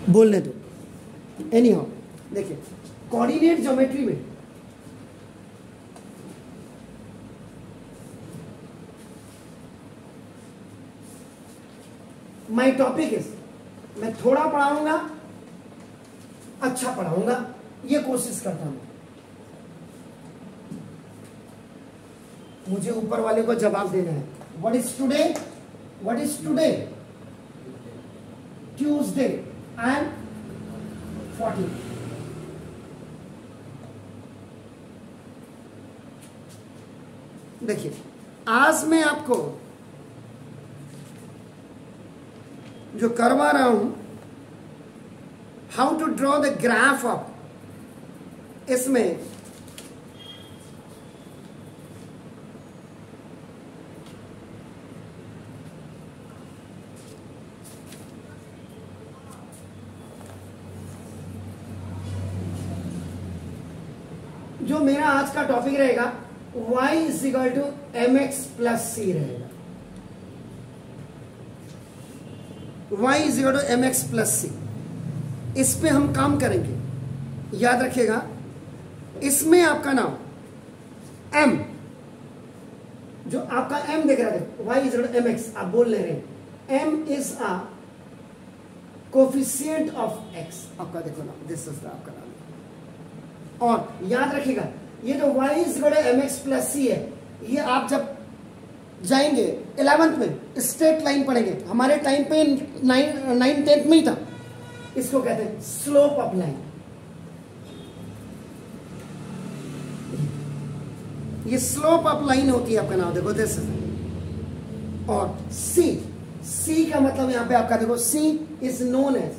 बोलने दो। Any how देखिए, कोऑर्डिनेट ज्योमेट्री में माई टॉपिक इज, मैं थोड़ा पढ़ाऊंगा, अच्छा पढ़ाऊंगा, ये कोशिश करता हूं। मुझे ऊपर वाले को जवाब देना है। What is today? What is today? Tuesday and 14। देखिए, आज मैं आपको जो करवा रहा हूं, how to draw the graph of, इसमें जो मेरा आज का टॉपिक रहेगा y is equal to mx plus C रहेगा। y is equal to mx plus C, इस पे हम काम करेंगे। याद रखिएगा, इसमें आपका नाम m, जो आपका m देख रहा है, y is equal to mx, आप बोल ले रहे हैं m is a coefficient of x, आपका देखो नाम, दिस इज आपका नाम। और याद रखिएगा, ये जो y is equal to mx plus C है, ये आप जब जाएंगे 11th में स्ट्रेट लाइन पढ़ेंगे, हमारे टाइम पे 9th 10th में ही था, इसको कहते हैं स्लोप ऑफ लाइन। ये स्लोप ऑफ लाइन होती है, आपका नाम देखो दिस। और सी का मतलब यहां पे आपका देखो, C is known as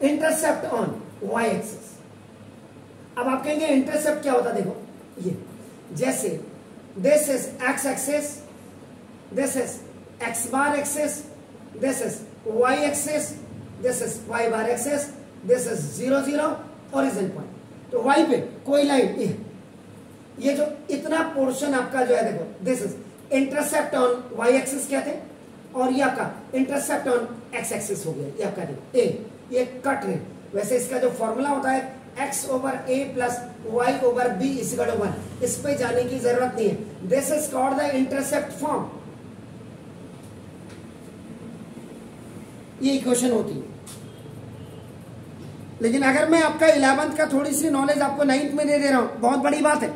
intercept on y axis. अब आप कहेंगे इंटरसेप्ट क्या होता है? देखो, ये जैसे this is x axis, this is x bar axis, this is y axis, this is y bar axis, this is 0 0 origin point. तो y पे कोई लाइन, ये जो इतना पोर्शन आपका जो है, देखो this is intercept on y axis कहते हैं, और ये आपका इंटरसेप्ट ऑन x एक्सिस हो गया। ये आपका देखो a, ये कट रे। वैसे इसका जो फॉर्मूला होता है x over a plus y over b is equal to 1, इस पे जाने की जरूरत नहीं है। This is called the intercept form, ये इक्वेशन होती है। लेकिन अगर मैं आपका 11th का थोड़ी सी नॉलेज आपको 9th में दे रहा हूं, बहुत बड़ी बात है।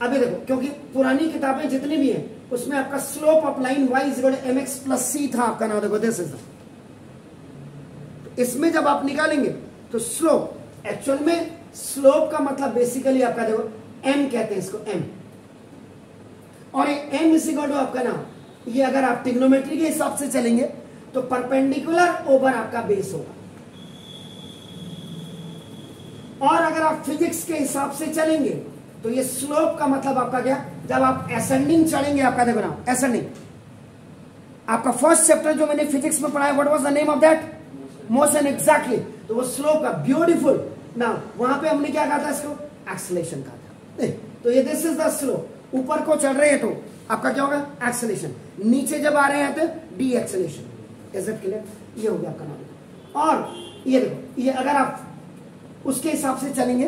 अभी देखो, क्योंकि पुरानी किताबें जितनी भी हैं उसमें आपका slope of line y is equal to mx plus C था, आपका नाम देखो दिस इज। इसमें जब आप निकालेंगे तो स्लोप, एक्चुअल में स्लोप का मतलब बेसिकली आपका देखो m कहते हैं इसको, m। और ये m इज इक्वल टू आपका नाम, ये अगर आप ट्रिग्नोमेट्री के हिसाब से चलेंगे तो परपेंडिकुलर ओवर आपका बेस होगा। और अगर आप फिजिक्स के हिसाब से चलेंगे तो ये स्लोप का मतलब आपका क्या, जब आप एसेंडिंग चढ़ेंगे, आपका देखो नाम एसेंडिंग। आपका फर्स्ट चैप्टर जो मैंने फिजिक्स में पढ़ाया, what was the name of that? Motion, exactly. तो वो स्लोप का, ब्यूटीफुल। नाउ वहां पे हमने क्या कहा था? इसको एक्सेलरेशन कहा था। तो ये दिस इज द स्लोप। ऊपर को चढ़ रहे हैं तो आपका क्या होगा? एक्सेलरेशन। नीचे जब आ रहे हैं तो D acceleration. Is it clear? ये हो गया आपका नाम। और ये देखो, ये अगर आप उसके हिसाब से चलेंगे,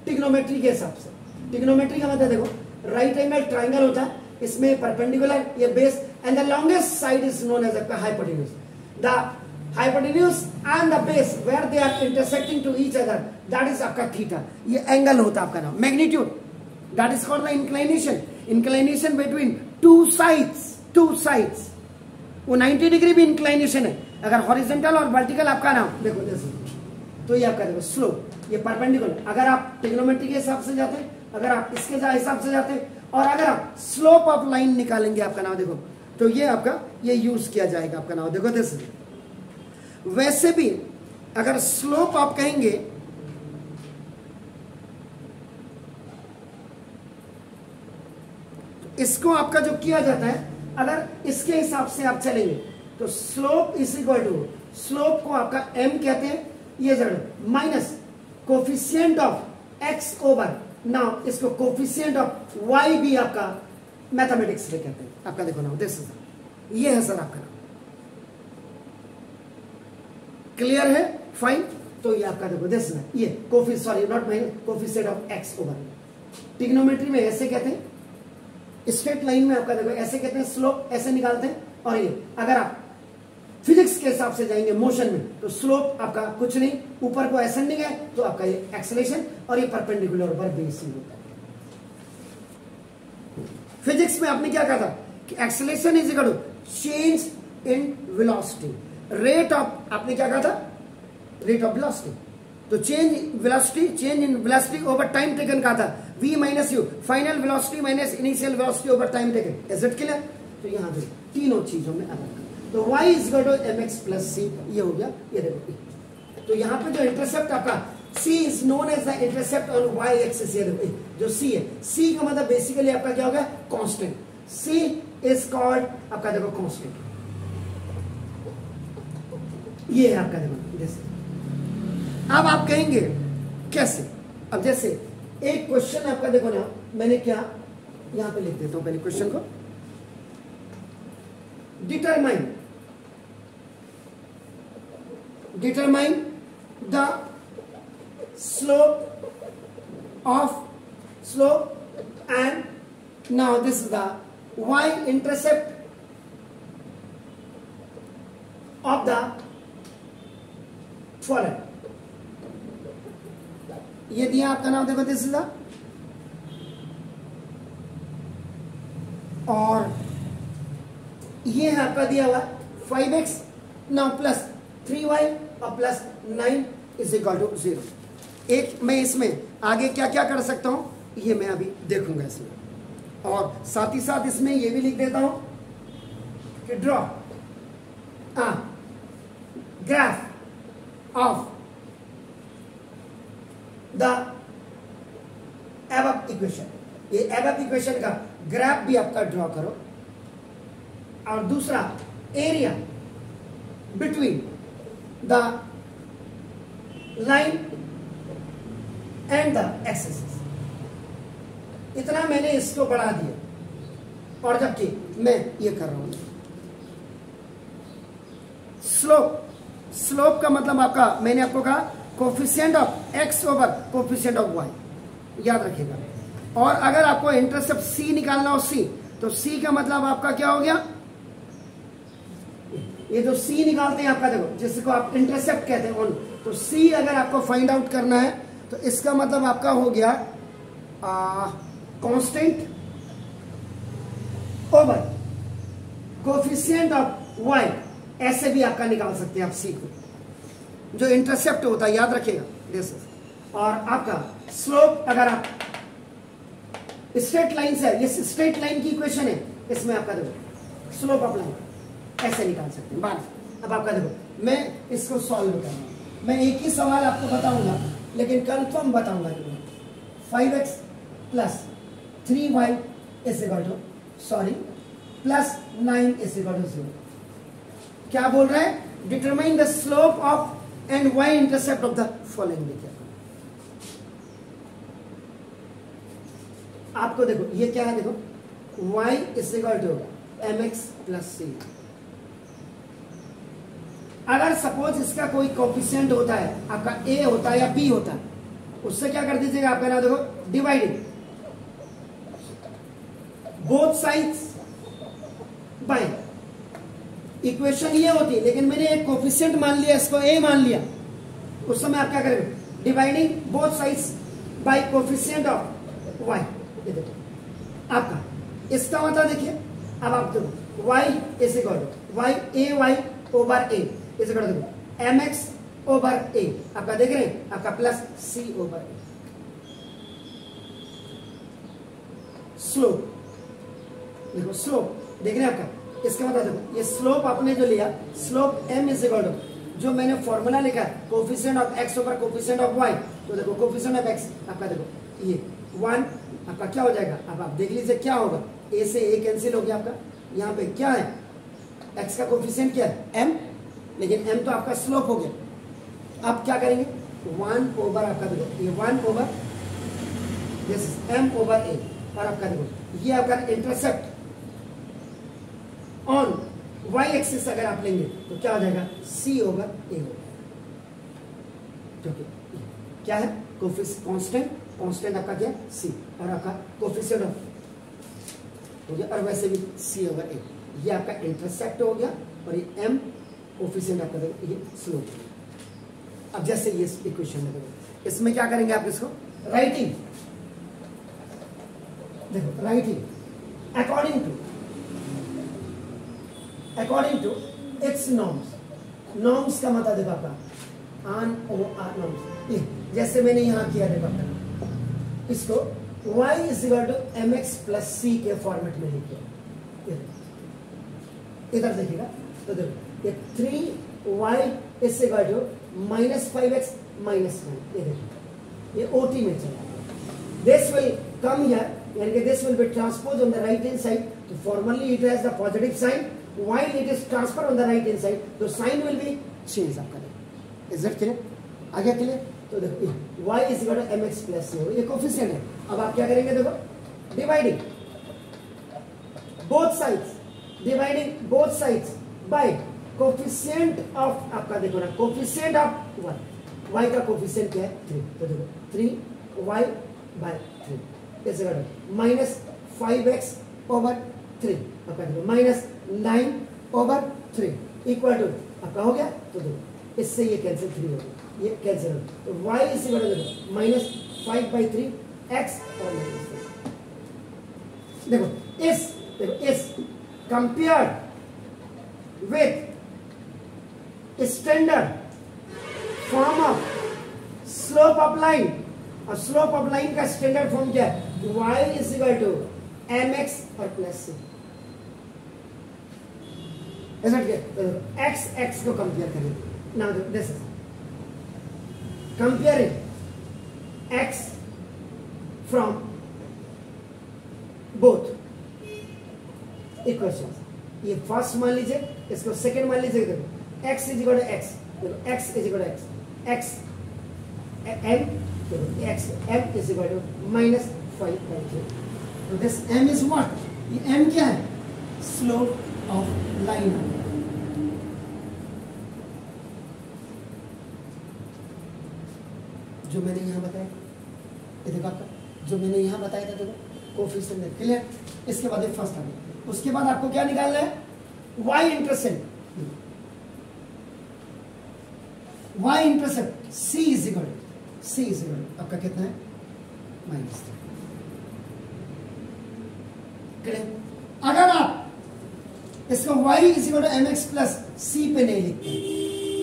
ट्रिग्नोमेट्री के हिसाब से, ट्रिग्नोमेट्री का मतलब देखो, राइट एंगल ट्राइंगल होता है, इसमें परपेंडिकुलर ये base and the longest side is known as the hypotenuse. The hypotenuse and the base where they are intersecting to each other, that is आपका थीटा। ये एंगल होता है आपका नाम। Magnitude, that is called the inclination, inclination between two sides। वो 90 degree भी inclination है। अगर हॉरिजॉन्टल और वर्टिकल आपका नाम देखो जैसे, तो ये आपका देखो स्लोप, ये परपेंडिकुलर। अगर आप ट्रिग्नोमेट्री के हिसाब से जाते हैं, अगर आप इसके हिसाब से जाते हैं, और अगर आप स्लोप ऑफ लाइन निकालेंगे आपका नाम देखो, तो ये आपका ये यूज किया जाएगा आपका नाम देखो दिस। वैसे भी अगर स्लोप आप कहेंगे तो इसको आपका जो किया जाता है, अगर इसके हिसाब से आप चलेंगे तो slope is equal to, slope को आपका m कहते हैं, ये जरूर minus coefficient of x over, now इसको कोफिशिएंट ऑफ y भी आपका मैथमेटिक्स में कहते हैं आपका। देखो ना दिस इज, ये है सर आपका, क्लियर है, फाइन। तो ये आपका देखो दिस है, ये coffee sorry not mine coefficient of X over, trigonometry में ऐसे कहते हैं, स्ट्रेट लाइन में आपका देखो ऐसे कहते हैं, स्लोप ऐसे निकालते हैं। और ये अगर आप फिजिक्स के हिसाब से जाएंगे मोशन में, तो स्लोप आपका कुछ नहीं, ऊपर को असेंडिंग है तो आपका ये एक्सेलरेशन, और ये परपेंडिकुलर ऊपर बेसिंग होता है। फिजिक्स में आपने क्या कहा था कि acceleration is equal to change in velocity, rate of, आपने क्या कहा था, रेट ऑफ वेलोसिटी। तो change in velocity over time taken कहा था, v minus u, final velocity minus initial velocity over time taken, is it clear. तो यहां पे तीनों चीजों में अलग, तो y is equal to mx plus c, ये हो गया। ये देखो, तो यहां पे जो इंटरसेप्ट आपका c is known as the intercept on y axis, ये देखो जो c है, c का मतलब बेसिकली आपका क्या होगा, कांस्टेंट। c इज कॉल्ड आपका देखो कांस्टेंट, ये है आपका देखो जैसे। अब आप कहेंगे कैसे, अब जैसे एक क्वेश्चन आपका देखो ना, मैंने क्या यहां पे लिख देता हूं पहले क्वेश्चन को, determine the slope and now this is the y-intercept of the following, ये दिया आपका नाम देखो दिस इज द, और ये है आपका दिया हुआ 5x नाउ प्लस 3y और प्लस 9 इज इक्वल टू 0। एक मैं इसमें आगे क्या क्या कर सकता हूं, ये मैं अभी देखूंगा इसमें, और साथ ही साथ इसमें ये भी लिख देता हूं कि draw graph of the above equation, ये एबव इक्वेशन का ग्राफ भी आपका ड्रॉ करो, और दूसरा area between the line and the axis, इतना मैंने इसको बढ़ा दिया, और जबकि मैं ये कर रहा हूं स्लोप का मतलब आपका, मैंने आपको कहा coefficient of X over coefficient of Y, याद रखिएगा। और अगर आपको इंटरसेप्ट सी निकालना हो, सी, तो सी का मतलब आपका क्या हो गया, ये जो सी निकालते हैं आपका देखो, जिसको आप इंटरसेप्ट कहते हैं, तो सी अगर आपको फाइंड आउट करना है तो इसका मतलब आपका हो गया constant over coefficient of Y, ऐसे भी आपका निकाल सकते हैं आप सी को, जो इंटरसेप्ट होता है, याद रखिएगा दिस। और आपका स्लोप, अगर आप स्ट्रेट लाइन से, ये स्ट्रेट लाइन की इक्वेशन है, इसमें आपका देखो स्लोप ऑफ लाइन ऐसे निकाल सकते हैं बात। अब आपका देखो मैं इसको सॉल्व कर रहा हूं, मैं एक ही सवाल आपको बताऊंगा लेकिन कंफर्म बताऊंगा। 5x plus 3y is equal to plus 9 is equal to 0। क्या बोल रहा है, determine the slope of and y intercept of the following. देखिए आपको देखो ये क्या है, देखो y is equal to mx plus c। अगर सपोज इसका कोई कोफिशिएंट होता है, आपका a होता है या b होता है, उससे क्या कर दीजिएगा, आपका ना देखो dividing both sides bye, equation ये होती, लेकिन मैंने एक कोफिशिएंट मान लिया, इसको a मान लिया, उस समय आप क्या करेंगे, dividing both sides by coefficient of y। ये देखो आपका इसका मतलब देखिए, अब आप देखो y is equal to y ay over a is equal to mx over a, आपका देख रहे हैं आपका plus c over a। Slope देखो, स्लोप देख रहे हैं आपका, इसका मतलब देखो ये स्लोप आपने जो लिया, slope m is equal to, जो मैंने फॉर्मूला लिखा है coefficient of x over coefficient of y, तो देखो कोफिशिएंट ऑफ x आपका देखो ये 1 आपका क्या हो जाएगा, अब आप देख लीजिए क्या होगा, a से a कैंसिल हो गया आपका, यहाँ पे क्या है x का कोफिशिएंट क्या है m, लेकिन m तो आपका स्लोप हो गया। अब क्या करेंगे, 1 ओवर आपका देखो ये 1 over this m over a, और आपका देखो ये आपका इंटरसेप्ट ऑन वाई एक्सिस अगर आप लेंगे तो क्या हो जाएगा, सी ओवर ए होगा, क्योंकि क्या है कांस्टेंट, कांस्टेंट आपका क्या सी, और आपका कोफिशिएंट हो गया, और वैसे भी सी ओवर ए, ये आपका इंटरसेप्ट हो गया, और ये एम कोफिशिएंट आपका देखो, ये स्लोप। अब जैसे ये इक्वेशन में देखो, इसमें क्या करेंगे आप, इसको राइटिंग, देखो writing according to its norms, norms का मतलब देखो आपका आन ओ आर नॉर्म्स, जैसे मैंने यहां किया देखो आपका, इसको y is equal to M X plus C के फॉर्मेट में लिखिए, इधर देखिएगा तो देखो ये 3y is equal to minus 5x minus 9, ये देखिए ये ओटी में चला, दिस विल कम हियर, यानी कि this will be transpose on the right hand side, तो formally it has the positive sign, while it is transferred on the right hand side, तो sign will be change आपका, is it clear, आगे clear, तो देखो y is equal to mx plus c, ये coefficient है। अब आप क्या करेंगे, देखो dividing both sides, dividing both sides by coefficient of आपका देखो ना, कोफिशिएंट ऑफ y का कोफिशिएंट क्या है 3, तो देखो 3y by 3 is equal to minus 5x over 3, आपका देखो माइनस 9 ओवर 3 इक्वल टू आपका हो गया, तो देखो इससे ये कैंसिल 3 हो गया, ये कैंसिल हो गया, तो y is equal to minus 5/3 x और माइनस 3, देखो इस compared with standard form of slope of line, और स्लोप ऑफ लाइन का स्टैंडर्ड फॉर्म क्या है, y is equal to mx और प्लस c, x को कंपेयर करें, now this is comparing x from both equations, ये फर्स्ट मान लीजिए, इसको सेकंड मान लीजिए, देखो x is equal to x, देखो x is equal to x m, देखो x m is equal to minus 5/3, तो दिस m इज व्हाट, ये m क्या है, स्लोप ऑफ लाइन, जो मैंने यहां बताया, ये देखो आपका जो मैंने यहां बताया था, देखो कोफिशिएंट क्लियर, इसके बाद फर्स्ट आ गया, उसके बाद आपको क्या निकालना है, y intercept, y intercept c is equal आपका कितना है, माइनस 3, क्लियर। अगर आप इसको y is equal to mx plus c पे नहीं लिखते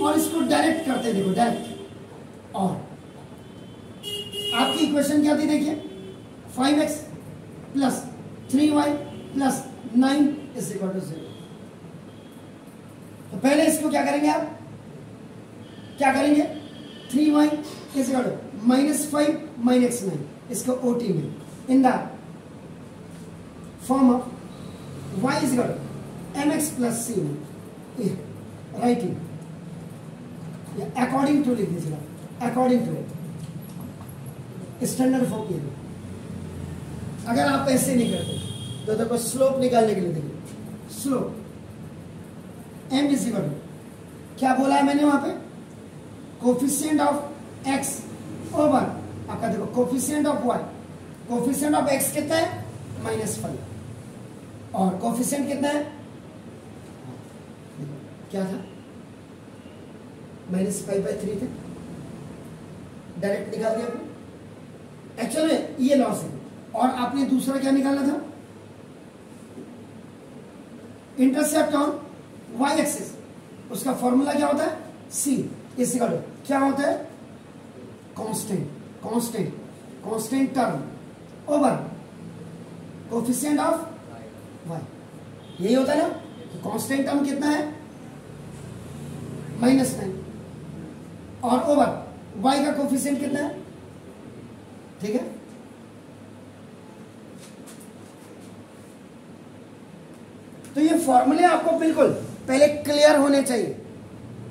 और इसको डायरेक्ट करते, देखो डायरेक्ट, और आपकी इक्वेशन क्या थी, देखिए 5x plus 3y plus 9 is equal to 0, तो पहले इसको क्या करेंगे, आप क्या करेंगे, 3y is equal to minus 5 minus 9, इसको ओटी में in the form of y is equal to mx plus c में राइटिंग, अकॉर्डिंग टू लिख दीजिएगा, अकॉर्डिंग टू स्टैंडर्ड फॉर्म के लिए। अगर आप ऐसे नहीं करते तो देखो स्लोप निकालने के लिए, देखिए slope m is equal to क्या बोला है मैंने वहां पे, कोफिशिएंट ऑफ x ओवर आपका देखो coefficient of y, coefficient of x कितना है, -5, और कोफिशिएंट कितना है, क्या था, -5/3 थे, डायरेक्ट निकाल दिया आपने, एक्चुअली ये लॉस है, और आपने दूसरा क्या निकालना था, इंटरसेप्ट ऑन वाई एक्सिस, उसका फॉर्मूला क्या होता है, c इज इक्वल टू क्या होता है, constant term over coefficient of y, यही होता है ना, तो कांस्टेंट टर्म कितना है, -9, और ओवर y का कोफिशिएंट कितना है, ठीक है, तो ये फॉर्मूले आपको बिल्कुल पहले क्लियर होने चाहिए,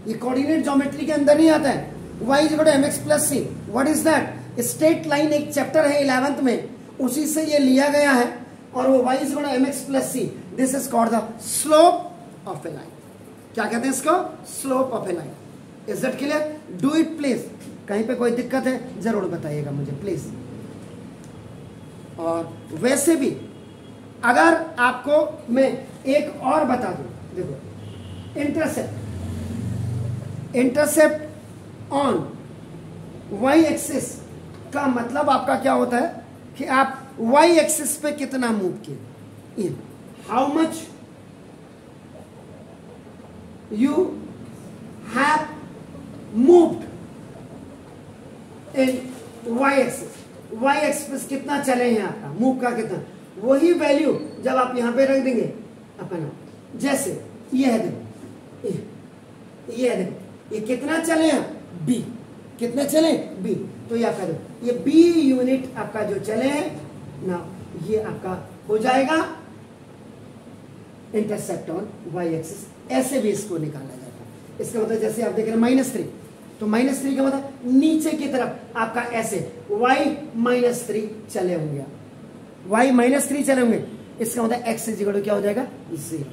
ये कोऑर्डिनेट ज्योमेट्री के अंदर नहीं आता है, y is equal to mx plus c, what is that, straight line एक चैप्टर है 11th में, उसी से ये लिया गया है, और वो y is mx plus C, this is called the slope of a line. क्या कहते हैं इसको? Slope of a line. Is that clear? Do it please. कहीं पे कोई दिक्कत है जरूर बताइएगा मुझे प्लीज। और वैसे भी अगर आपको मैं एक और बता दूं, देखो इंटरसेप्ट ऑन वाई एक्सिस का मतलब आपका क्या होता है कि आप वाई एक्सिस पे कितना मूव किए, in how much you have moved in Y axis. Y axis कितना चले हैं आपका, मूव का कितना, वही वैल्यू जब आप यहां पे रख देंगे अपना, जैसे ये है देखो, ये है देखो, ये कितना चले हैं बी, कितने चले बी, तो ये आपका देखो ये बी यूनिट आपका जो चले हैं ना, ये आपका हो जाएगा इंटरसेप्ट ऑन वाई एक्सिस। ऐसे भी इसको निकाला जाता है। इसका मतलब जैसे आप देख रहे हैं -3, तो -3 का मतलब नीचे की तरफ आपका ऐसे y-3 चले होंगे, y-3 चले होंगे, इसका मतलब x इक्वल टू क्या हो जाएगा 0।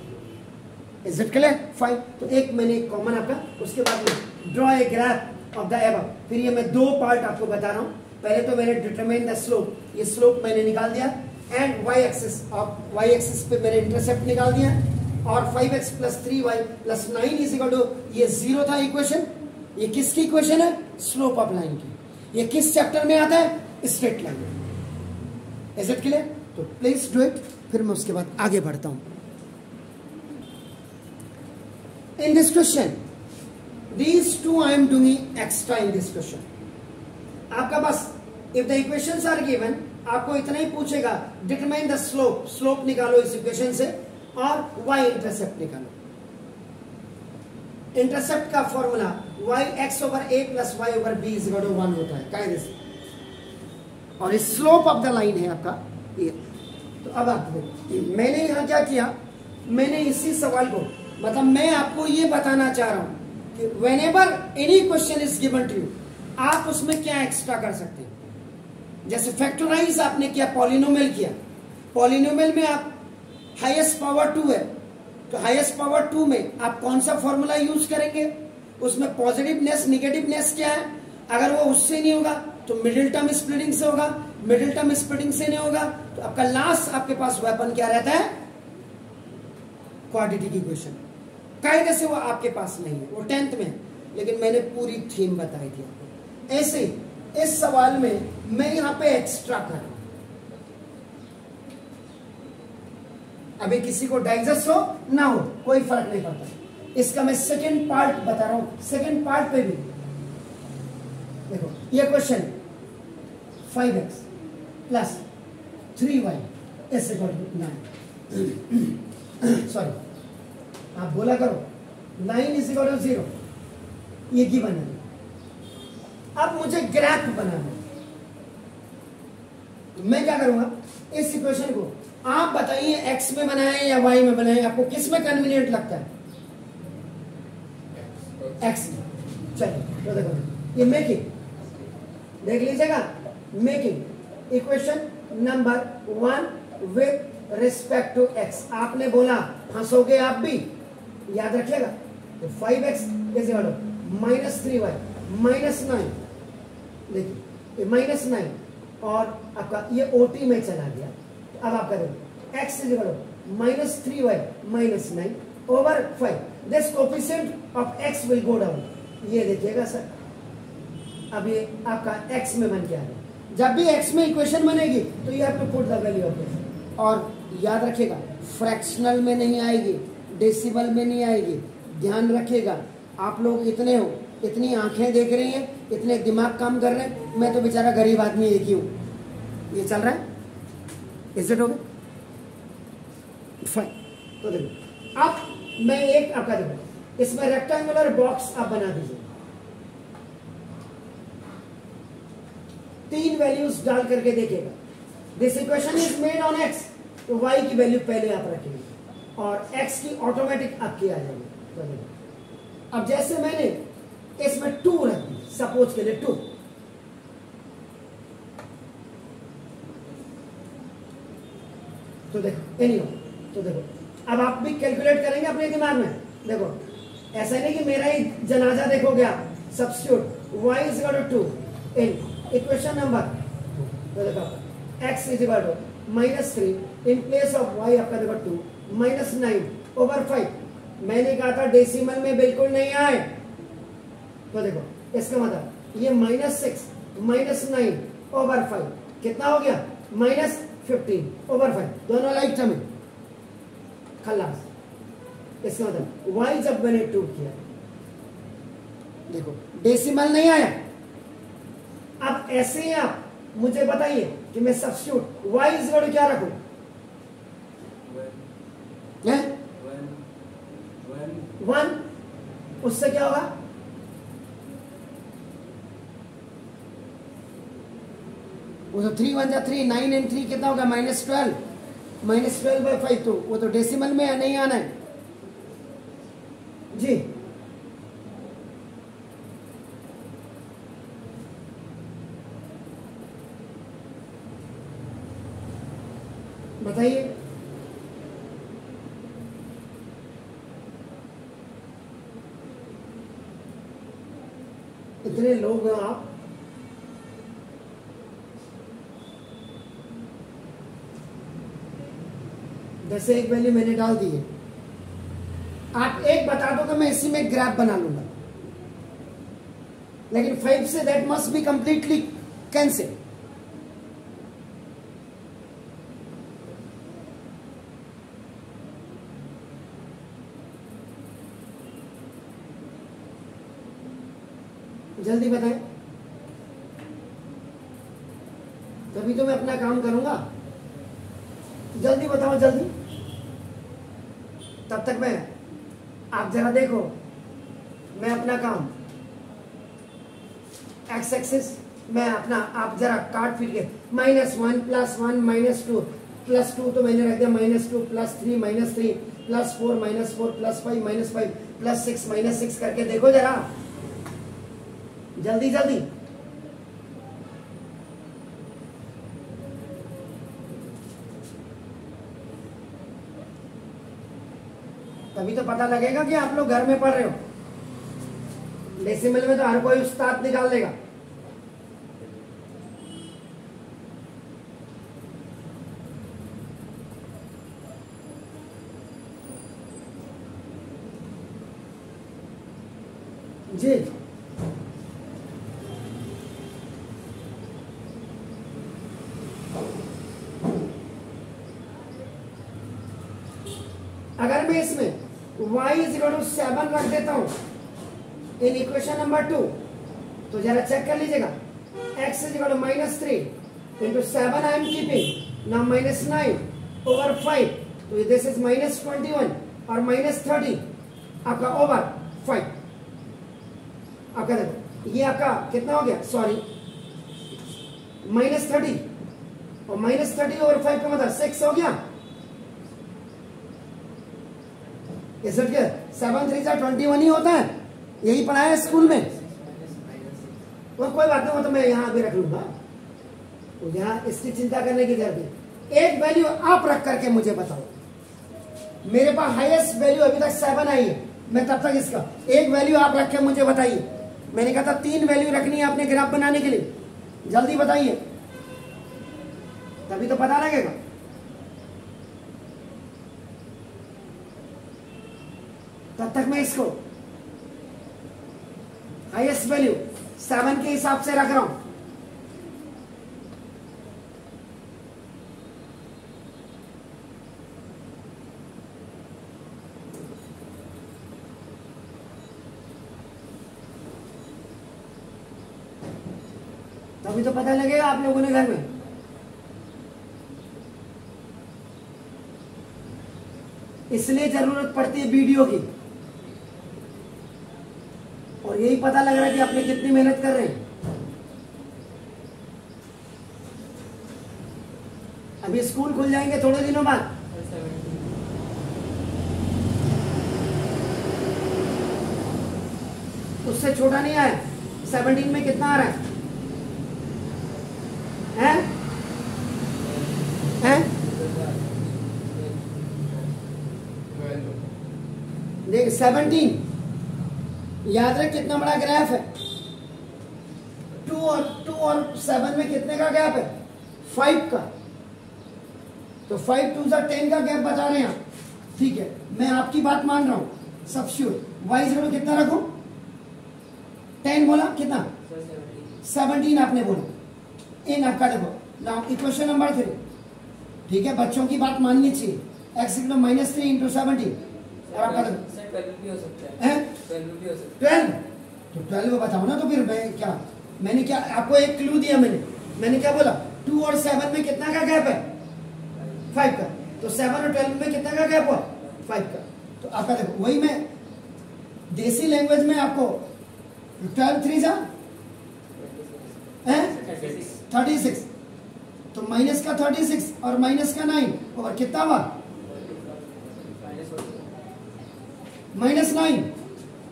Is it clear? फाइन। तो एक मैंने कॉमन आपका, उसके बाद में draw a graph of the above. फिर ये मैं दो पार्ट आपको बता रहा हूं। पहले तो मैंने डिटरमाइन द स्लोप, ये स्लोप मैंने निकाल दिया, एंड y एक्सिस, और y एक्सिस पे मैंने इंटरसेप्ट निकाल दिया, और 5x plus 3y plus 9 is equal to, ये 0 था इक्वेशन। ये किसकी इक्वेशन है? स्लोप ऑफ लाइन की। ये किस चैप्टर में आता है? स्ट्रेट लाइन में। Is it clear? तो प्लीज डू इट, फिर मैं उसके बाद आगे बढ़ता हूं। In this question these two I am doing extra in this question. आपका बस if the equations are given, आपको इतना ही पूछेगा, डिटरमाइन द स्लोप, स्लोप निकालो इस इक्वेशन से, और y इंटरसेप्ट निकालो। इंटरसेप्ट का formula y(x over a plus y over b is equal to 1 होता है कायदे से, और इस स्लोप ऑफ द लाइन है आपका ये। तो अब आप देखो मैंने यहां क्या किया, मैंने इसी सवाल को, मतलब मैं आपको ये बताना चाह रहा हूं कि whenever any question is given to you, आप उसमें क्या एक्स्ट्रा कर सकते हैं। जैसे फैक्टराइज आपने किया, पॉलिनोमियल किया, पॉलिनोमियल में आप हाईएस्ट पावर 2 है, तो हाईएस्ट पावर 2 में आप कौन सा फॉर्मूला यूज करेंगे, उसमें पॉजिटिवनेस निगेटिवनेस क्या है, अगर वो उससे नहीं होगा तो मिडिल टर्म स्प्लिटिंग से होगा, मिडिल टर्म स्प्लिटिंग से नहीं होगा तो आपका लास्ट आपके पास वेपन क्या रहता है, क्वाड्रेटिक इक्वेशन। कायदे से वो आपके पास नहीं है, वो 10th में है, लेकिन मैंने पूरी थीम बताई थी आपको। ऐसे इस सवाल में मैं यहां पे एक्स्ट्रा कर रहा हूं, अभी किसी को डाइजेस्ट हो ना हो कोई फर्क नहीं पड़ता। इसका मैं सेकंड पार्ट बता रहा हूं। सेकंड पार्ट पे भी देखो, ये question 5x plus 3y is equal to 9। Sorry, आप बोला करो 9 इज इक्वल टू 0, ये की बना। अब मुझे ग्राफ बनाना है, मैं क्या करूंगा, इस इक्वेशन को आप बताइए x में बनाएं या y में बनाएं, आपको किस में कन्वीनियंट लगता है? x में। चलिए तो देखो, ये मेकिंग देख लीजिएगा, making equation number 1 with respect to x। आपने बोला, हंसोगे आप भी, याद रखिएगा। तो 5x is equal to -3y -9, देखिए -9, और आपका ये OT में चला गया। अब आप करेंगे x is equal to -3y -9 over 5, this coefficient of x will go down. ये देखिएगा सर, अब ये आपका x में बन के आ गया। जब भी x में इक्वेशन बनेगी तो you have to put the value of x, और याद रखिएगा फ्रैक्शनल में नहीं आएगी, डेसिमल में नहीं आएगी। ध्यान रखिएगा, आप लोग इतने हो, इतनी आंखें देख रही हैं, इतने दिमाग काम कर रहे हैं, मैं तो बेचारा गरीब आदमी एक ही हूं। ये चल रहा है, इज इट हो गया? फाइन। तो देखो अब मैं एक आपका देखो, इसमें रेक्टेंगुलर बॉक्स आप बना दीजिए, 3 वैल्यूज डाल करके देखिएगा। This equation is made on x, तो y की वैल्यू पहले आप रखेंगे और x की ऑटोमेटिक आपकी आ जाएगी। तो देखो अब जैसे मैंने इसमें 2 रख दी, सपोज के लिए 2, तो देखो एनी तो देखो अब आप भी कैलकुलेट करेंगे अपने दिमाग में। देखो ऐसा नहीं कि मेरा ही जनाजा देखो गया, substitute y is equal to 2 in equation number, तो देखो x is equal to -3 in place of y आपका देखो 2 -9/5। मैंने कहा था डेसिमल में बिल्कुल नहीं आए, तो देखो इसका मतलब ये -6 -9/5 कितना हो गया -15/5, दोनों लाइक टर्म है, खल्लास। इसका मतलब y जब मैंने 2 किया, देखो डेसिमल नहीं आया। अब ऐसे ही आप मुझे बताइए कि मैं substitute y is equal to क्या रखूं, वन, उससे क्या होगा, वो तो 3 1 3, 9 एंड 3 कितना होगा -12, -12/5। तो वो तो डेसिमल में नहीं आना है जी। बताइए इतने लोग हैं आप, जैसे एक वैल्यू मैंने डाल दी है, आप एक बता दो तो मैं इसी में ग्राफ बना लूंगा, लेकिन 5 say that must be completely cancel. जल्दी बताएं, तभी तो मैं अपना काम करूंगा। जल्दी बताओ जल्दी, तब तक मैं, आप जरा देखो मैं अपना काम एक्स एक्सिस मैं अपना, आप जरा काट पीट के -1 +1 -2 +2 तो मैंने रख दिया -2 +3 -3 +4 -4 +5 -5 +6 -6 करके देखो जरा जल्दी जल्दी। तभी तो पता लगेगा कि आप लोग घर में पढ़ रहे हो। डेसिमल में तो हर कोई उस्ताद निकाल देगा। जी अगर मैं इसमें y इज इक्वल टू 7 रख देता हूं इन इक्वेशन नंबर 2, तो जरा चेक कर लीजिएगा, x is equal to -3 into 7 I am keeping now -9/5, तो दिस इज -21 और -30 आपका ओवर 5। आपका देखो ये आपका कितना हो गया, सॉरी -30 और -30 ओवर 5 का मतलब 6 हो गया। इस 7 3 21 ही होता है, यही पढ़ाया स्कूल में। तो कोई बात नहीं, वो तो मैं यहां भी रख लूंगा, तो यहां इसकी चिंता करने की जरूरत नहीं। एक वैल्यू आप रख करके मुझे बताओ, मेरे पास हाईएस्ट वैल्यू अभी तक 7 आई है, मैं तब तक इसका एक वैल्यू आप रख के मुझे बताइए। मैंने कहा था 3 वैल्यू रखनी है अपने ग्राफ बनाने के लिए, जल्दी बताइए तभी तो पता लगेगा। तब तक मैं इसको हाईएस्ट वैल्यू 7 के हिसाब से रख रहा हूं। तभी तो पता लगेगा आप लोगों ने घर में। इसलिए जरूरत पड़ती है वीडियो की, और यही पता लग रहा है कि आपने कितनी मेहनत कर रहे हैं। अभी स्कूल खुल जाएंगे थोड़े दिनों बाद, उससे छोटा नहीं आया। 17 में कितना आ रहा है? हैं? देख 17, याद रख कितना बड़ा ग्राफ है। 2 और 7 में कितने का गैप है? 5 का। तो 5 2 10 का गैप बता रहे हैं आप। ठीक है, मैं आपकी बात मान रहा हूं। सब्स्टिट्यूट y0 कितना रखूं? 10 बोला, कितना? 17 आपने बोला। इन आपका देखो नाउ इक्वेशन नंबर 3। ठीक है, बच्चों की बात माननी चाहिए। x -3 इंटू 17 और आपका देखो 12 भी हो सकता है। 12 तो 12 बताओ ना। तो फिर मैंने क्या आपको एक क्लू दिया। मैंने क्या बोला? 2 और 7 में कितना का गैप है? 5 का। तो 7 और 12 में कितना का गैप हुआ? 5 का। तो आपका देखो वही मैं देसी लैंग्वेज में आपको 12 3 जा 36। तो माइनस का 36 और माइनस का 9 और कितना हुआ? -9।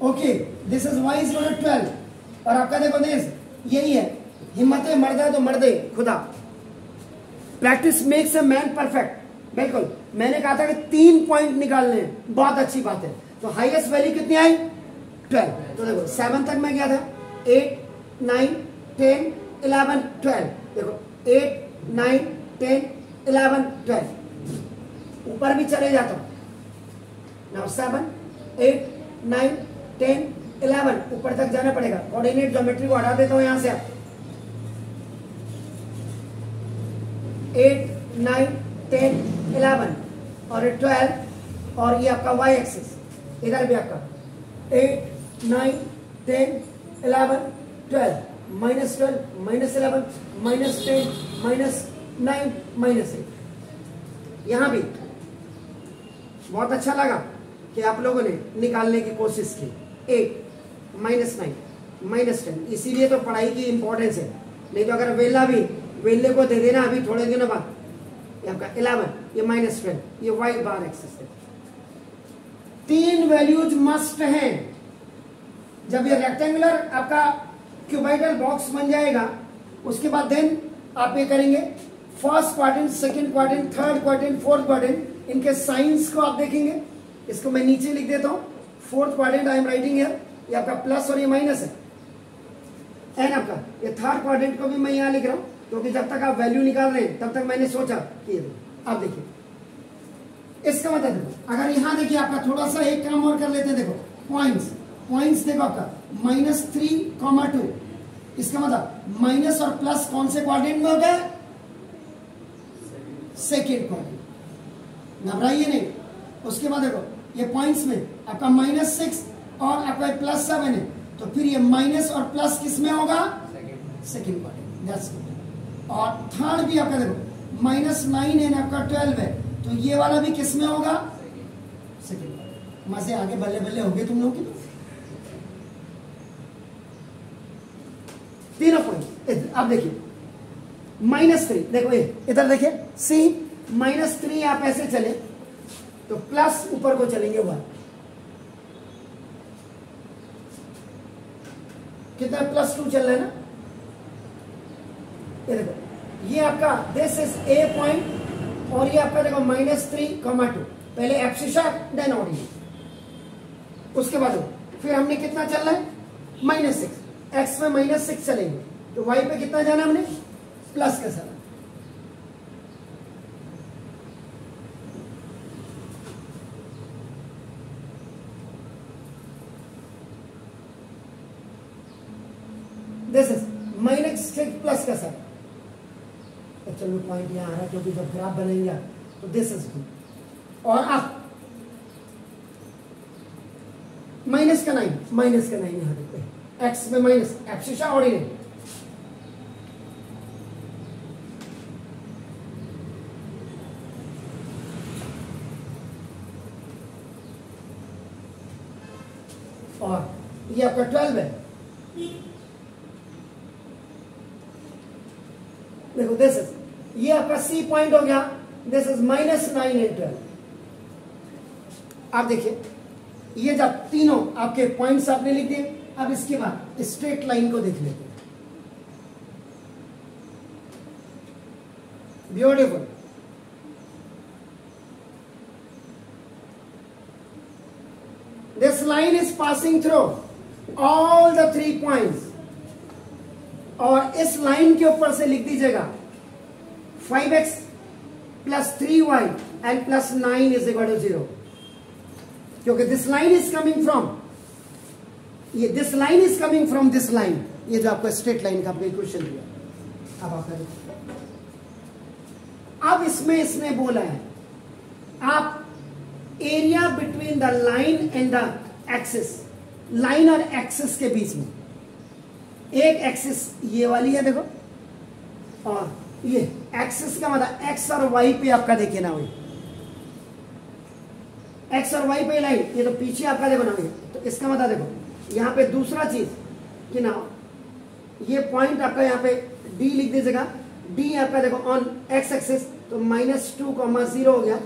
Okay, this is y 12। और आपका देखो दिस यही है, हिम्मत है मर्द तो मर्द खुदा। Practice makes a man perfect. बिल्कुल, मैंने कहा था कि 3 पॉइंट निकालने हैं, बहुत अच्छी बात है। तो हाईएस्ट वैल्यू कितनी आई? 12। तो देखो 7 तक मैं गया था, 8 9 10 11 12। देखो 8 9 10 11 12। ऊपर भी चले जाता हूं। नाउ 7 8 9 10 11 ऊपर तक जाना पड़ेगा। कोऑर्डिनेट ज्योमेट्री को हटा देता हूं यहां से। आप 8 9 10 11 और 12 और ये आपका y एक्सिस इधर भी आपका 8 9 10 11 12 -12 -11 -10 -9 -8। यहां भी बहुत अच्छा लगा कि आप लोगों ने निकालने की कोशिश की। 8 -9 -10, इसीलिए तो पढ़ाई की इंपॉर्टेंस है। नहीं तो अगर वेले को दे देना अभी थोड़े दिनों बाद, ये आपका 11, ये -12, ये y बार एक्सिस है। 3 वैल्यूज मस्ट हैं। जब ये रेक्टेंगुलर आपका क्यूबाइडल बॉक्स बन जाएगा, उसके बाद देन आप ये करेंगे first quadrant, second quadrant, third quadrant, fourth quadrant, इनके साइंस को आप देखेंगे। इसको मैं नीचे लिख देता हूं। Fourth quadrant I am writing here, ये आपका प्लस और ये माइनस है। एंड आपका ये थर्ड क्वाड्रेंट को भी मैं यहां लिख रहा हूं, क्योंकि जब तक आप वैल्यू निकाल रहे हैं तब तक मैंने सोचा कि आप देखिए इसका मतलब देखो, अगर यहां देखिए आपका थोड़ा सा एक काम और कर लेते हैं। देखो पॉइंट्स देखो आपका -3, 2। इसका मतलब माइनस और प्लस कौन से क्वाड्रेंट में होता है? Second quadrant. घबराइए नहीं। उसके बाद देखो ये पॉइंट्स में आपका -6 और आपका +7 है, तो फिर ये माइनस और प्लस किस में होगा? Second quadrant. और थर्ड भी आपका देखो -9 है, आपका 12 है, तो ये वाला भी किस में होगा? Second quadrant. मजे आगे बल्ले बल्ले हो गए तुम लोग की। तीनों पॉइंट अब देखिए -3। देखो ये इधर देखिए C -3 आप ऐसे चले तो प्लस ऊपर को चलेंगे 1। कितना? +2 चल रहा है ना। ये देखो ये आपका दिस इज A पॉइंट और ये आपका देखो -3, 2। पहले एब्सिशा देन ऑर्डिनेट। उसके बाद फिर हमने कितना चल रहा है? -6। x में -6 चलेंगे तो y पे कितना जाना हमने? प्लस का चला। दिस इज -6 प्लस का सर। तो चलो पॉइंट यहां आ रहा है, क्योंकि जब ग्राफ बनेंगे तो दिस इज गुड। और अब माइनस का 9 यहां देखते हैं। एक्स में माइनस, एब्सिशा ऑर्डिनेट। और ये आपका 12 है। देखो दिस इज ये आपका सी पॉइंट हो गया। This is -9 and 12। आप देखिए ये जब तीनों आपके पॉइंट्स आपने लिख दिए, अब इसके बाद स्ट्रेट लाइन को देख लेते हैं। Beautiful. This line is passing through all the 3 points, और इस लाइन के ऊपर से लिख दीजिएगा 5x plus 3y and plus 9 is equal to 0, क्योंकि this line is coming from, ये this line is coming from this line, ये जो आपको स्ट्रेट लाइन का आपको इक्वेशन दिया। अब आप अब इसने बोला है आप area between the line and the axis, line और एक्सिस के बीच में, एक एक्सिस ये वाली है देखो, और ये एक्सिस का मतलब एक्स और वाई पे आपका देखिए ना, वही एक्स और वाई पे लाइन, ये तो पीछे आपका देखो ना, तो इसका मतलब देखो यहां पे दूसरा चीज कि ना, ये पॉइंट आपका यहाँ पे डी लिख दीजिएगा, डी आपका देखो ऑन एक्स एक्सिस, तो -2,0 हो गया,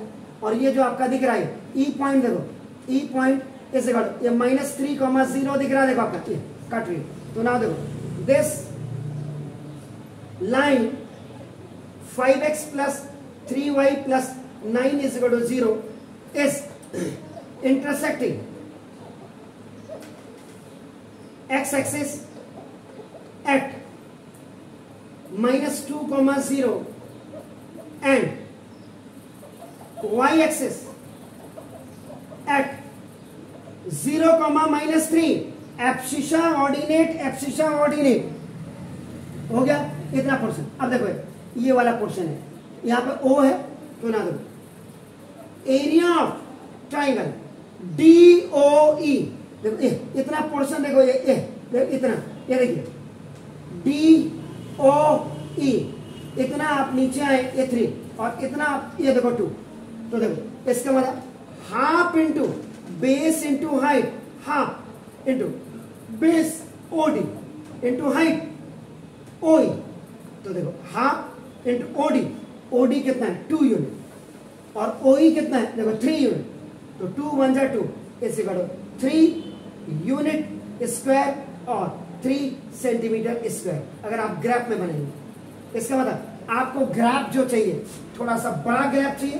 और ये जो आपका दिख रहा है ई पॉइंट देखो, ई पॉइंट इसे काटो, ये -3,0 दिख रहा है देखो आपका, ये काट रही है, तो ना देखो this line 5x plus 3y plus 9 is equal to 0 is intersecting x axis at -2,0 and y axis at 0, -3, abscissa ordinate हो गया इतना पोर्शन। अब देखो ये वाला पोर्शन है, यहां पे O है, तो ना देखो एरिया ऑफ ट्राइंगल DOE, देखो इतना पोर्शन देखो, ये इतना, ये देखिए DOE, इतना आप नीचे आए ये 3, और इतना आप ये देखो 2, तो देखो इसका मतलब half into base into height, half into base OD into height OE, तो देखो हाफ इंटू OD कितना है 2 यूनिट, और OE कितना है देखो 3 यूनिट, तो 2 1 जा 2, इसे करो 3 यूनिट स्क्वायर और 3 सेंटीमीटर स्क्वायर, अगर आप ग्राफ में बनेंगे। इसका मतलब आपको ग्राफ जो चाहिए थोड़ा सा बड़ा ग्राफ चाहिए,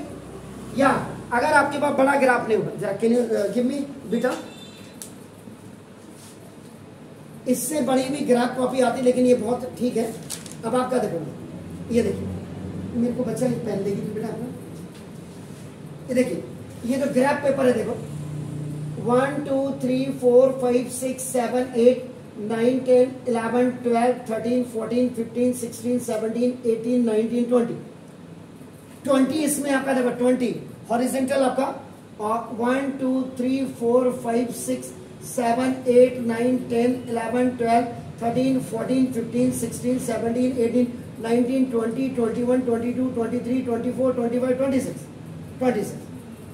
या अगर आपके पास बड़ा ग्राफ नहीं होगा, जरा कैन यू गिव मी बेटा, इससे बड़ी भी ग्राफ कॉपी आती, लेकिन ये बहुत ठीक है। अब आपका देखो, ये देखिए मेरे को बच्चा पेन देगी बेटा आपको, ये देखिए ये जो ग्राफ पेपर है देखो 1 2 3 4 5 6 7 8 9 10 11 12 13 14 15 16 17 18 19 20 इसमें आपका देखो 20 हॉरिजॉन्टल आपका, और 1 2 3 4 5 6 7 8 9 10 11 12 13 14 15 16 17 18 19 20 21 22 23 24 25 26,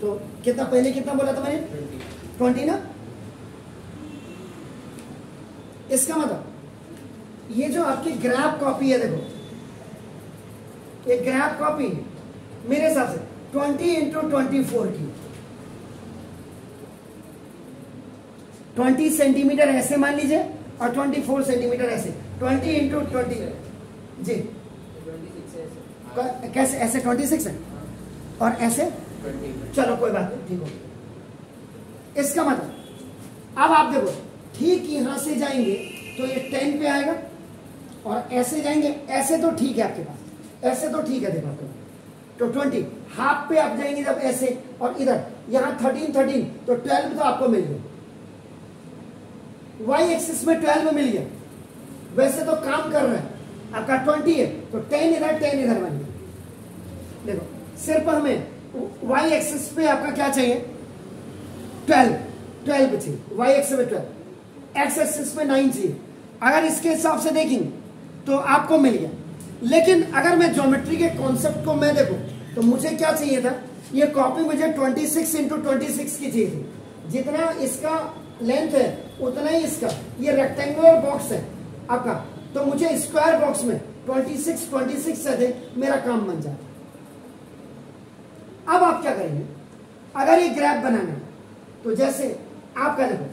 तो कितना पहले कितना बोला था मैंने 20 ना। इसका मतलब ये जो आपकी ग्राफ कॉपी है देखो, ये ग्राफ कॉपी मेरे हिसाब से 20 इंटू 24 की, 20 सेंटीमीटर ऐसे मान लीजिए, और 24 सेंटीमीटर ऐसे, 20 इंटू 20 जी, कैसे ऐसे 26 है, और ऐसे चलो कोई बात नहीं, ठीक हो। इसका मतलब अब आप देखो ठीक यहां से जाएंगे तो ये 10 पे आएगा, और ऐसे जाएंगे, ऐसे तो ठीक है आपके पास, ऐसे तो ठीक है देखो तो 20, हाफ पे आप जाएंगे जब ऐसे, और इधर यहां 13 तो 12 तो आपको मिल गया, y एक्सिस में 12 मिल गया, वैसे तो काम कर रहा है आपका 20 है, तो 10 इधर बन गया। देखो सिर्फ हमें y एक्सिस पे आपका क्या चाहिए 12 चाहिए, y एक्सिस पे 12, x एक्सिस पे 9 चाहिए। अगर इसके हिसाब से देखेंगे तो आपको मिल गया, लेकिन अगर मैं ज्योमेट्री के कॉन्सेप्ट को मैं देखूं तो मुझे क्या चाहिए था, ये कॉपी मुझे 26 इंटू 26 की चाहिए थी, जितना इसका लेंथ है उतना ही इसका, ये रेक्टेंगुलर बॉक्स है आपका, तो मुझे स्क्वायर बॉक्स में 26 से दे, मेरा काम बन जाए। अब आप क्या करेंगे, अगर ये ग्राफ बनाना है तो जैसे आपका देखो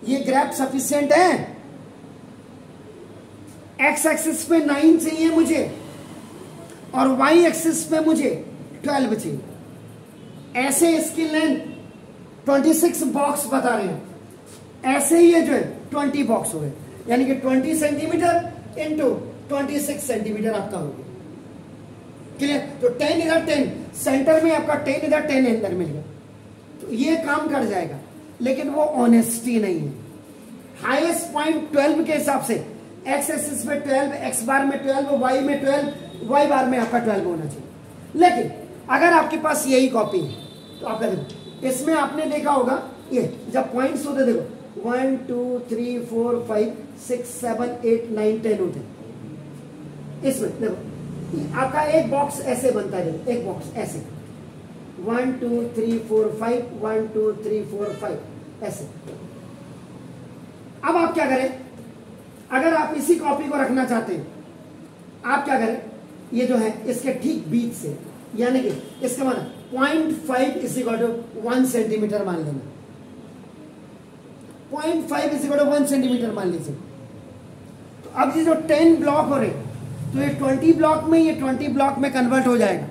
ये ग्राफ सफिशिएंट है, एक्स एक्सिस पे 9 चाहिए मुझे, और वाई एक्सिस पे मुझे 12 चाहिए, ऐसे इसकी लेंथ 26 बॉक्स बता रहे हैं, ऐसे ही ये जो है 20 बॉक्स हो गए, यानी कि 20 सेंटीमीटर इंटू 26 सेंटीमीटर आपका हो गया। क्लियर? तो 10 इधर 10 सेंटर में आपका 10 इधर 10 अंदर मिल गया, तो ये काम कर जाएगा, लेकिन वो ऑनेस्टी नहीं है। हाईएस्ट पॉइंट 12 के हिसाब से एक्स एक्सिस में 12, एक्स बार में 12, वाई में 12, वाई बार में आपका 12 होना चाहिए। लेकिन अगर आपके पास यही कॉपी है तो आपका देखो, इसमें आपने देखा होगा ये जब पॉइंट्स होते देखो 1 2 3 4 5 6 7 8 9 10 होते, इसमें देखो आपका एक बॉक्स ऐसे बनता है, एक बॉक्स ऐसे 1 2 3 4 5 1 2 3 4 5 ऐसे। अब आप क्या करें, अगर आप इसी कॉपी को रखना चाहते हैं, आप क्या करें, ये जो है इसके ठीक बीच से, यानी कि इसका मतलब 0.5 इज इक्वल टू 1 सेंटीमीटर मान लेना, 0.5 इज इक्वल टू 1 सेंटीमीटर मान लीजिए। तो अब ये जो 10 ब्लॉक हो रहे, तो ये 20 ब्लॉक में, ये 20 ब्लॉक में कन्वर्ट हो जाएगा,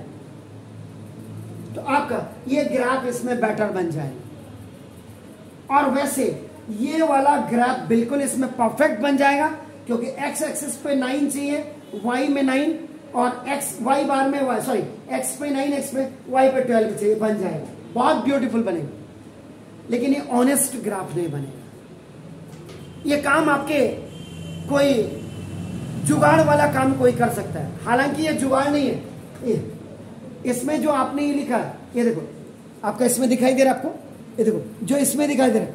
तो आपका ये ग्राफ इसमें बेटर बन जाएगा। और वैसे ये वाला ग्राफ बिल्कुल इसमें परफेक्ट बन जाएगा, क्योंकि एक्स एक्सिस पे 9 चाहिए, वाई में 9, और एक्स वाई बार में एक्स पे 9, एक्स पे वाई पे 12 चाहिए, बन जाएगा, बहुत ब्यूटीफुल बनेगा। लेकिन ये ऑनेस्ट ग्राफ नहीं बनेगा। ये काम आपके कोई जुगाड़ वाला काम कोई कर सकता है, हालांकि ये जुगाड़ नहीं है। इसमें जो आपने ये लिखा है, ये देखो आपका इसमें दिखाई दे रहा है आपको, ये देखो जो इसमें दिखाई दे रहा है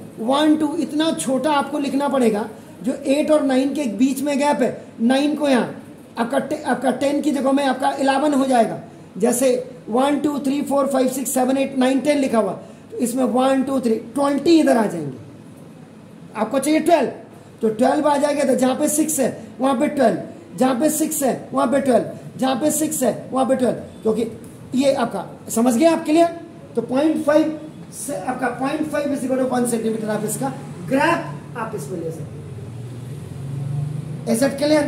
1 2, इतना छोटा आपको लिखना पड़ेगा, जो 8 और 9 के बीच में गैप है, 9 को यहाँ आपका 10 की जगह में आपका 11 हो जाएगा। जैसे 1 2 3 4 5 6 7 8 9 10 लिखा हुआ, तो इसमें 1 2 3 20 इधर आ जाएंगे। आपको चाहिए 12, तो 12 आ जाएगा, तो जहां पे 6 है वहां पे 12, जहां पे 6 है वहां पे 12, जहां पे 6 है वहां पे 12, क्योंकि ये आपका समझ गया आपके लिए। तो 0.5 से आपका 0.5 इज इक्वल टू 1 सेंटीमीटर, आप इसका ग्राफ आप इसमें ले सकते। Is it clear?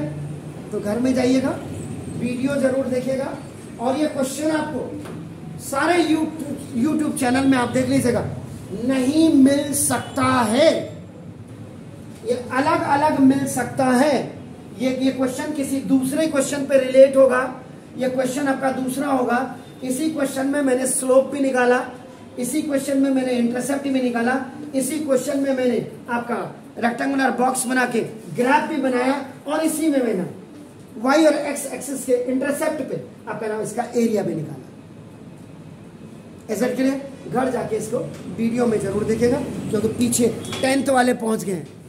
तो घर में जाइएगा, वीडियो जरूर देखिएगा, और ये क्वेश्चन आपको सारे यूट्यूब चैनल में आप देख लीजिएगा, नहीं मिल सकता है, ये अलग अलग मिल सकता है। ये क्वेश्चन किसी दूसरे क्वेश्चन पे रिलेट होगा, ये क्वेश्चन आपका दूसरा होगा। इसी क्वेश्चन में मैंने स्लोप भी निकाला, इसी क्वेश्चन में मैंने इंटरसेप्ट भी निकाला, इसी क्वेश्चन में मैंने आपका रेक्टेंगुलर बॉक्स बना के ग्राफ भी बनाया, और इसी में मैंने वाई और एक्स एक्सिस के इंटरसेप्ट पे आपका नाम इसका एरिया भी निकाला। ऐसा के लिए घर जाके इसको वीडियो में जरूर देखेगा, क्योंकि पीछे 10th वाले पहुंच गए हैं।